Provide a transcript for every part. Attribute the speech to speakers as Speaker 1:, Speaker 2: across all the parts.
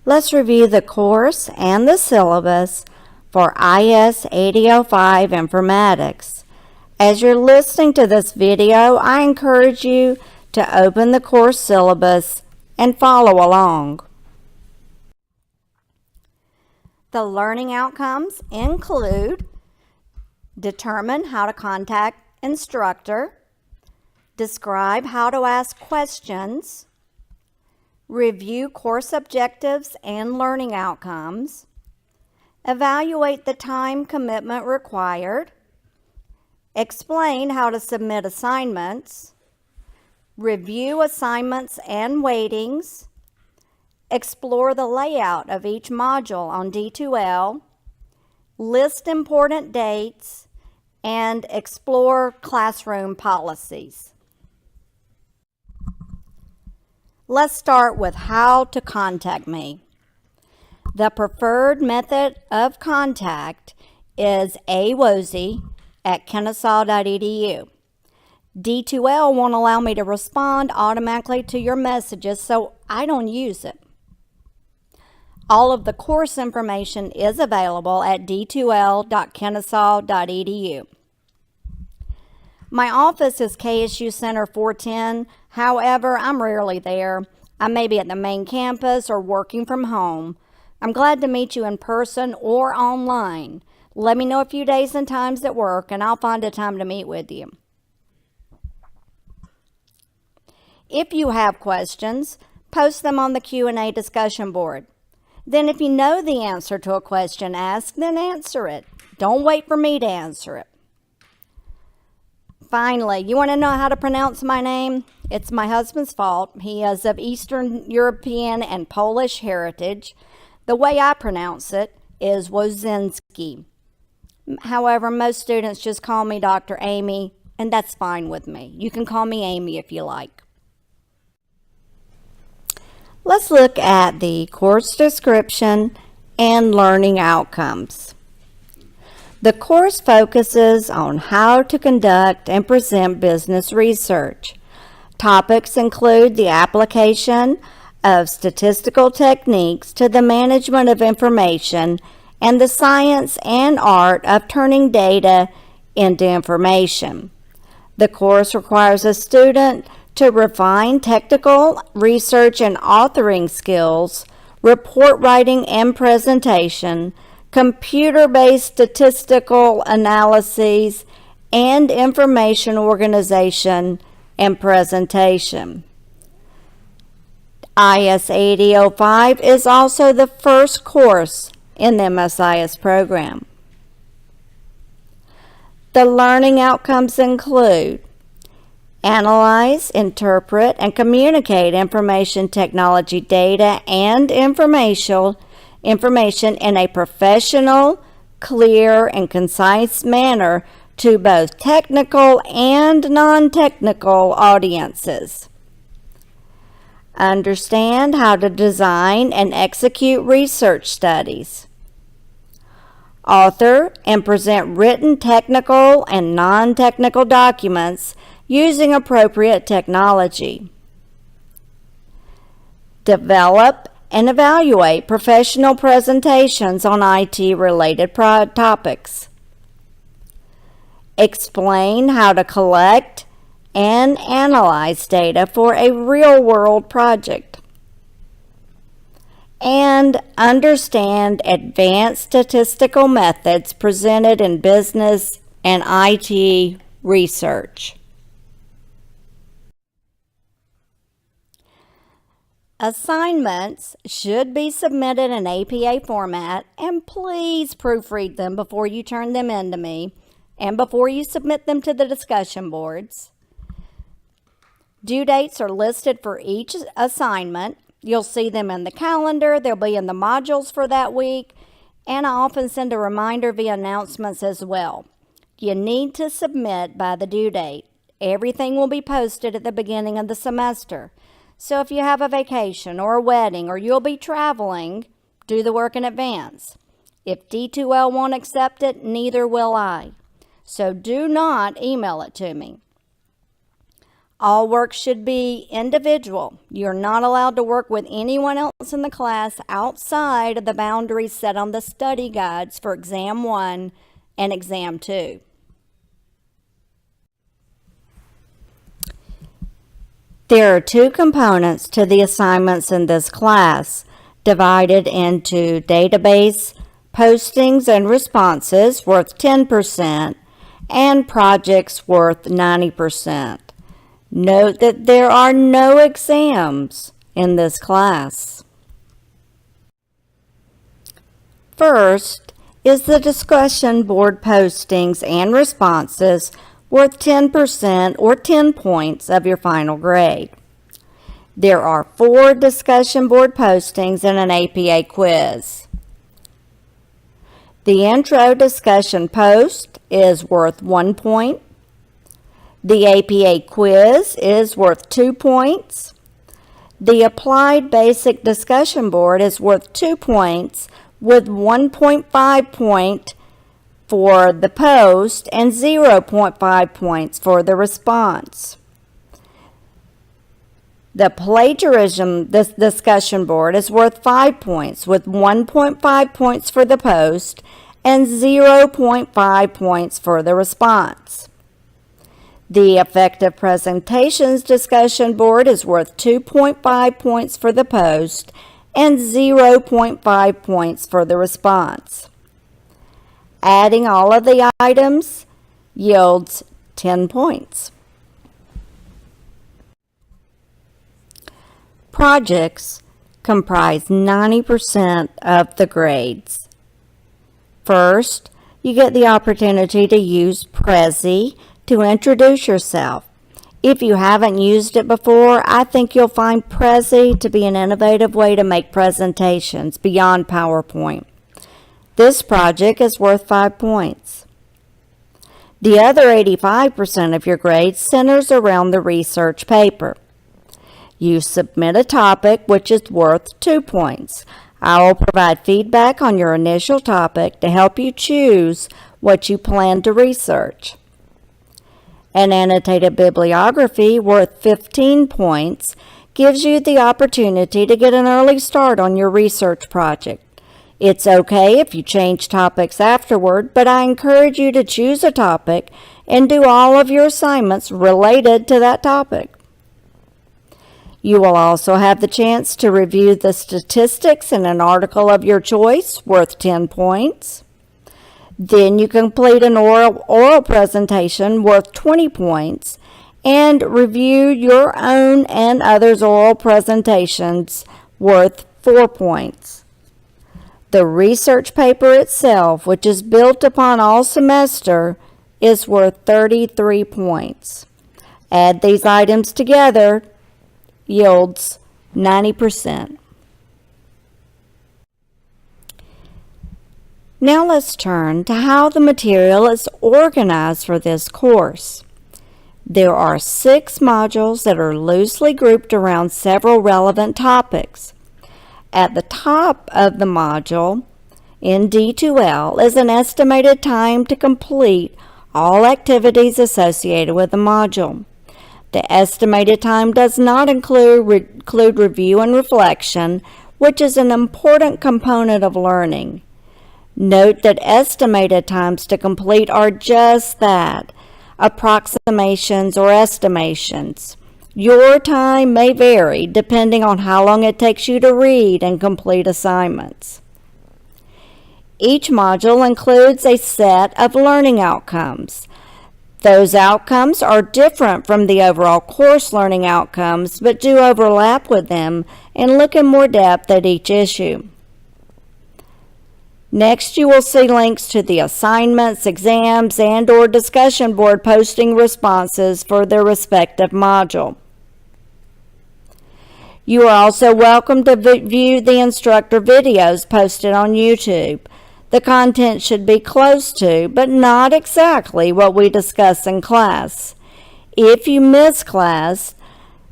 Speaker 1: Let's review the course and the syllabus for IS 8005 Informatics. As you're listening to this video, I encourage you to open the course syllabus and follow along. The learning outcomes include determine how to contact instructor, describe how to ask questions, review course objectives and learning outcomes, evaluate the time commitment required, explain how to submit assignments, review assignments and weightings, explore the layout of each module on D2L, list important dates, and explore classroom policies. Let's start with how to contact me. The preferred method of contact is awozy@kennesaw.edu. D2L won't allow me to respond automatically to your messages, so I don't use it. All of the course information is available at d2l.kennesaw.edu. My office is KSU Center 410. However, I'm rarely there. I may be at the main campus or working from home. I'm glad to meet you in person or online. Let me know a few days and times at work, and I'll find a time to meet with you. If you have questions, post them on the Q&A discussion board. Then if you know the answer to a question asked, then answer it. Don't wait for me to answer it. Finally, you want to know how to pronounce my name? It's my husband's fault. He is of Eastern European and Polish heritage. The way I pronounce it is Wozinski. However, most students just call me Dr. Amy, and that's fine with me. You can call me Amy if you like. Let's look at the course description and learning outcomes. The course focuses on how to conduct and present business research. Topics include the application of statistical techniques to the management of information and the science and art of turning data into information. The course requires a student to refine technical research and authoring skills, report writing and presentation, computer-based statistical analyses, and information organization and presentation. IS 8005 is also the first course in the MSIS program. The learning outcomes include analyze, interpret, and communicate information technology data and information in a professional, clear, and concise manner to both technical and non-technical audiences. Understand how to design and execute research studies. Author and present written technical and non-technical documents using appropriate technology. Develop and evaluate professional presentations on IT-related topics. Explain how to collect and analyze data for a real-world project. And understand advanced statistical methods presented in business and IT research. Assignments should be submitted in APA format, and please proofread them before you turn them in to me and before you submit them to the discussion boards. Due dates are listed for each assignment. You'll see them in the calendar. They'll be in the modules for that week, and I often send a reminder via announcements as well. You need to submit by the due date. Everything will be posted at the beginning of the semester. So if you have a vacation or a wedding or you'll be traveling, do the work in advance. If D2L won't accept it, neither will I. So do not email it to me. All work should be individual. You're not allowed to work with anyone else in the class outside of the boundaries set on the study guides for Exam 1 and Exam 2. There are two components to the assignments in this class, divided into database postings and responses worth 10% and projects worth 90%. Note that there are no exams in this class. First is the discussion board postings and responses worth 10% or 10 points of your final grade. There are 4 discussion board postings and an APA quiz. The intro discussion post is worth 1 point. The APA quiz is worth 2 points. The applied basic discussion board is worth 2 points with 1.5 point for the post and 0.5 points for the response. The plagiarism discussion board is worth 5 points with 1.5 points for the post and 0.5 points for the response. The effective presentations discussion board is worth 2.5 points for the post and 0.5 points for the response. Adding all of the items yields 10 points. Projects comprise 90% of the grades. First, you get the opportunity to use Prezi to introduce yourself. If you haven't used it before, I think you'll find Prezi to be an innovative way to make presentations beyond PowerPoint. This project is worth 5 points. The other 85% of your grade centers around the research paper. You submit a topic which is worth 2 points. I will provide feedback on your initial topic to help you choose what you plan to research. An annotated bibliography worth 15 points gives you the opportunity to get an early start on your research project. It's okay if you change topics afterward, but I encourage you to choose a topic and do all of your assignments related to that topic. You will also have the chance to review the statistics in an article of your choice worth 10 points. Then you complete an oral presentation worth 20 points and review your own and others' oral presentations worth 4 points. The research paper itself, which is built upon all semester, is worth 33 points. Add these items together, yields 90%. Now let's turn to how the material is organized for this course. There are 6 modules that are loosely grouped around several relevant topics. At the top of the module, in D2L, is an estimated time to complete all activities associated with the module. The estimated time does not include review and reflection, which is an important component of learning. Note that estimated times to complete are just that, approximations or estimations. Your time may vary depending on how long it takes you to read and complete assignments. Each module includes a set of learning outcomes. Those outcomes are different from the overall course learning outcomes, but do overlap with them and look in more depth at each issue. Next, you will see links to the assignments, exams, and/or discussion board posting responses for their respective module. You are also welcome to view the instructor videos posted on YouTube. The content should be close to, but not exactly, what we discuss in class. If you miss class,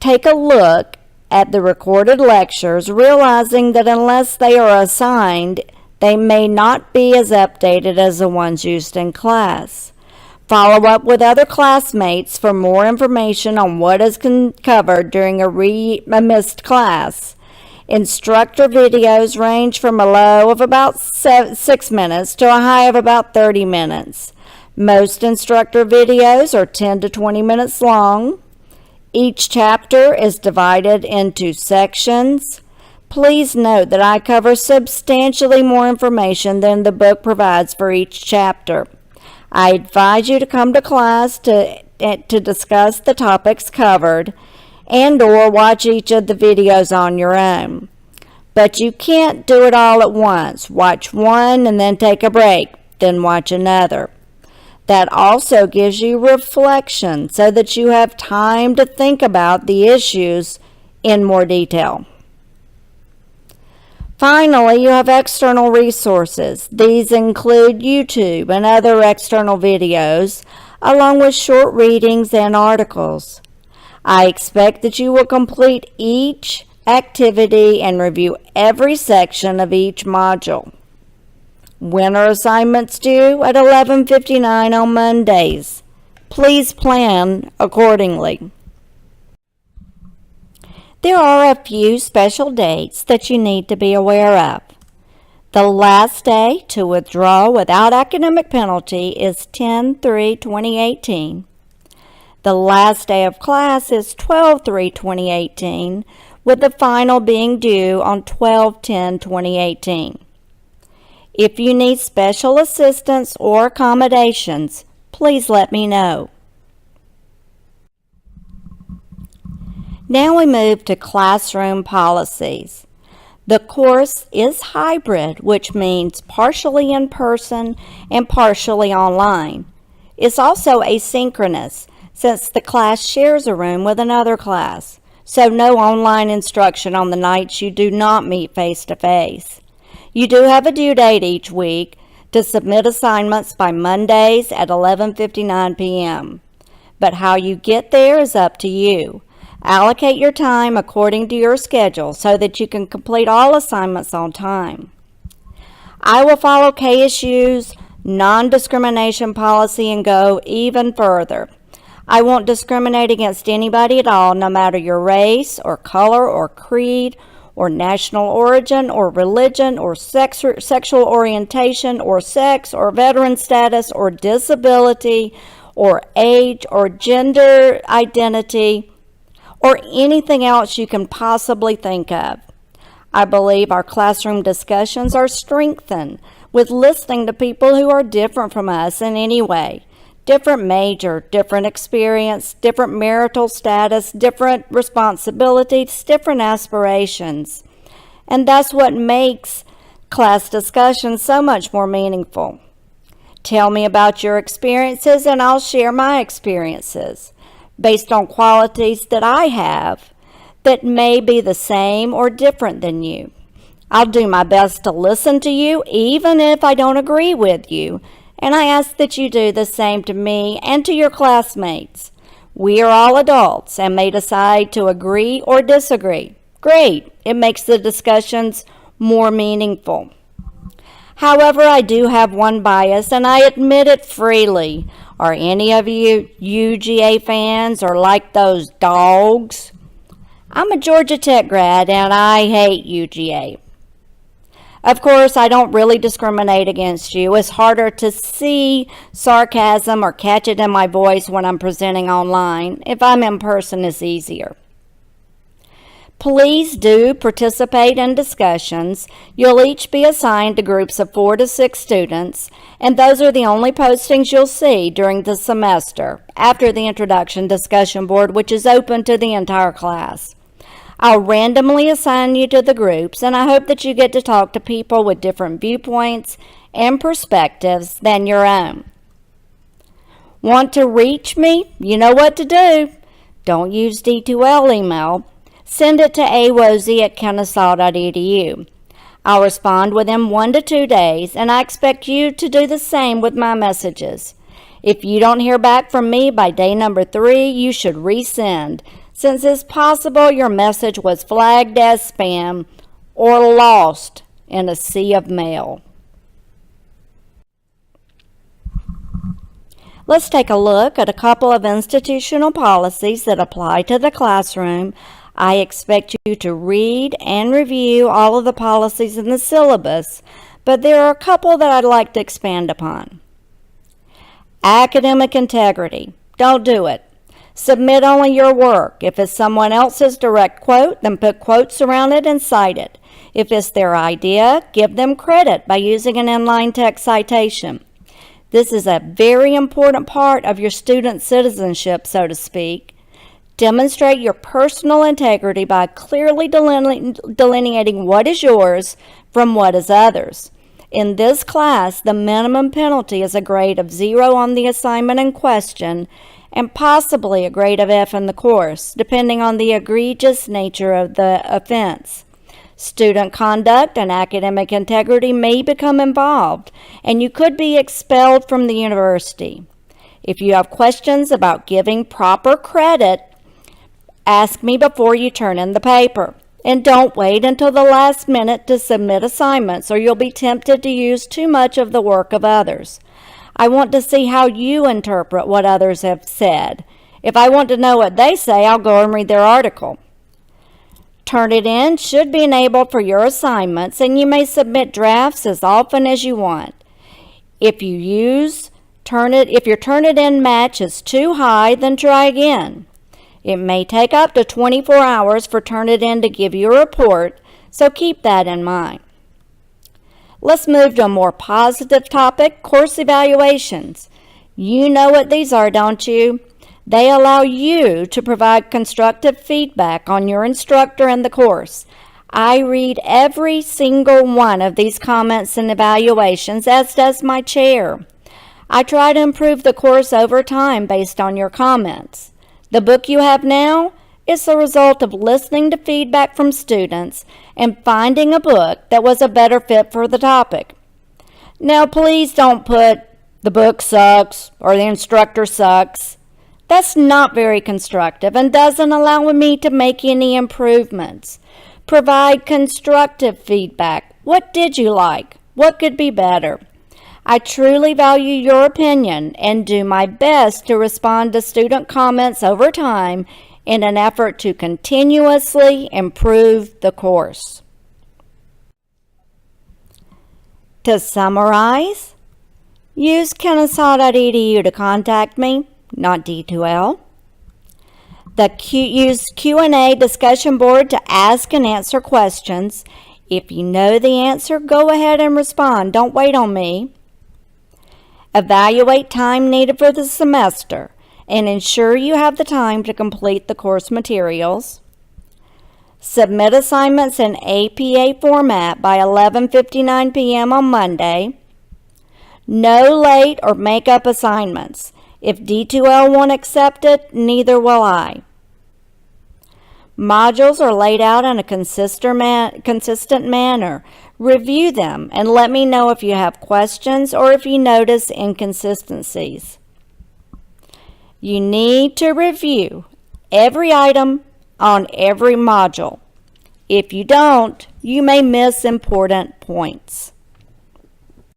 Speaker 1: take a look at the recorded lectures, realizing that unless they are assigned, they may not be as updated as the ones used in class. Follow up with other classmates for more information on what is covered during a missed class. Instructor videos range from a low of about 6 minutes to a high of about 30 minutes. Most instructor videos are 10 to 20 minutes long. Each chapter is divided into sections. Please note that I cover substantially more information than the book provides for each chapter. I advise you to come to class to discuss the topics covered and/or watch each of the videos on your own. But you can't do it all at once. Watch one and then take a break, then watch another. That also gives you reflection so that you have time to think about the issues in more detail. Finally, you have external resources. These include YouTube and other external videos, along with short readings and articles. I expect that you will complete each activity and review every section of each module. When are assignments due? At 11:59 on Mondays. Please plan accordingly. There are a few special dates that you need to be aware of. The last day to withdraw without academic penalty is 10/3/2018. The last day of class is 12/3/2018, with the final being due on 12/10/2018. If you need special assistance or accommodations, please let me know. Now we move to classroom policies. The course is hybrid, which means partially in person and partially online. It's also asynchronous, since the class shares a room with another class, so no online instruction on the nights you do not meet face-to-face. You do have a due date each week to submit assignments by Mondays at 11:59 p.m. But how you get there is up to you. Allocate your time according to your schedule so that you can complete all assignments on time. I will follow KSU's non-discrimination policy and go even further. I won't discriminate against anybody at all, no matter your race or color or creed or national origin or religion or sexual orientation or sex or veteran status or disability or age or gender identity or anything else you can possibly think of. I believe our classroom discussions are strengthened with listening to people who are different from us in any way. Different major, different experience, different marital status, different responsibilities, different aspirations. And that's what makes class discussions so much more meaningful. Tell me about your experiences and I'll share my experiences based on qualities that I have that may be the same or different than you. I'll do my best to listen to you even if I don't agree with you, and I ask that you do the same to me and to your classmates. We are all adults and may decide to agree or disagree. Great, it makes the discussions more meaningful. However, I do have one bias, and I admit it freely. Are any of you UGA fans or like those dogs? I'm a Georgia Tech grad, and I hate UGA. Of course, I don't really discriminate against you. It's harder to see sarcasm or catch it in my voice when I'm presenting online. If I'm in person, it's easier. Please do participate in discussions. You'll each be assigned to groups of 4 to 6 students, and those are the only postings you'll see during the semester after the introduction discussion board, which is open to the entire class. I'll randomly assign you to the groups, and I hope that you get to talk to people with different viewpoints and perspectives than your own. Want to reach me? You know what to do. Don't use D2L email. Send it to awozy@kennesaw.edu. I'll respond within 1 to 2 days, and I expect you to do the same with my messages. If you don't hear back from me by day number 3, you should resend, since it's possible your message was flagged as spam or lost in a sea of mail. Let's take a look at a couple of institutional policies that apply to the classroom. I expect you to read and review all of the policies in the syllabus, but there are a couple that I'd like to expand upon. Academic integrity. Don't do it. Submit only your work. If it's someone else's direct quote, then put quotes around it and cite it. If it's their idea, give them credit by using an inline text citation. This is a very important part of your student citizenship, so to speak. Demonstrate your personal integrity by clearly delineating what is yours from what is others. In this class, the minimum penalty is a grade of 0 on the assignment in question and possibly a grade of F in the course, depending on the egregious nature of the offense. Student conduct and academic integrity may become involved, and you could be expelled from the university. If you have questions about giving proper credit, ask me before you turn in the paper. And don't wait until the last minute to submit assignments, or you'll be tempted to use too much of the work of others. I want to see how you interpret what others have said. If I want to know what they say, I'll go and read their article. Turnitin should be enabled for your assignments, and you may submit drafts as often as you want. If your Turnitin match is too high, then try again. It may take up to 24 hours for Turnitin to give you a report, so keep that in mind. Let's move to a more positive topic, course evaluations. You know what these are, don't you? They allow you to provide constructive feedback on your instructor and the course. I read every single one of these comments and evaluations, as does my chair. I try to improve the course over time based on your comments. The book you have now is the result of listening to feedback from students and finding a book that was a better fit for the topic. Now, please don't put the book sucks or the instructor sucks. That's not very constructive and doesn't allow me to make any improvements. Provide constructive feedback. What did you like? What could be better? I truly value your opinion and do my best to respond to student comments over time in an effort to continuously improve the course. To summarize, use kennesaw.edu to contact me, not D2L. Use Q&A discussion board to ask and answer questions. If you know the answer, go ahead and respond. Don't wait on me. Evaluate time needed for the semester and ensure you have the time to complete the course materials. Submit assignments in APA format by 11:59 p.m. on Monday. No late or make up assignments. If D2L won't accept it, neither will I. Modules are laid out in a consistent manner. Review them and let me know if you have questions or if you notice inconsistencies. You need to review every item on every module. If you don't, you may miss important points.